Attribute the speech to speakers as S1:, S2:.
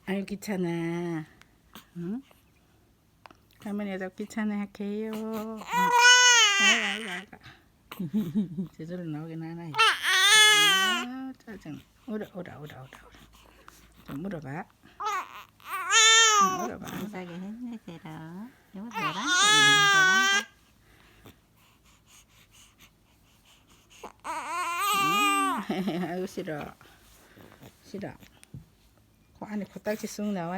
S1: 아유 귀찮아. 응? 할머니도 귀찮아할게요. 아이고. 제대로 나오긴 하나요. 아, 짜증. 오라. 좀 물어봐. 물어봐.
S2: 못하게 했네, 세라. 이거 노란 거,
S1: 아유 싫어. 그 안에 코딱지 쑥 나와요.